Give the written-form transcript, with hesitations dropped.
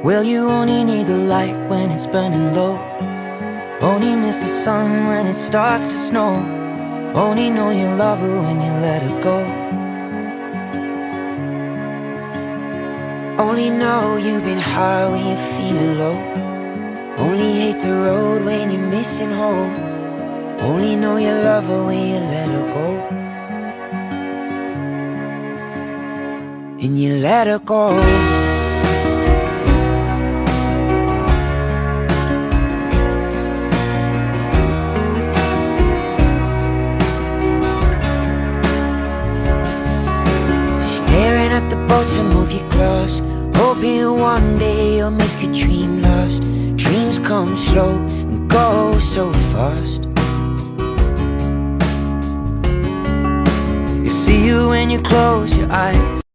Well, you only need the light when it's burning low. Only miss the sun when it starts to snow. Only know you love her when you let her go. Only know you've been high when you're feeling low. Only hate the road when you're missing home. Only know you love her when you let her go. And you let her go. Staring at the bottom of your glass, hoping one day you'll make a dream last. Dreams come slow and go so fast. You see you when you close your eyes.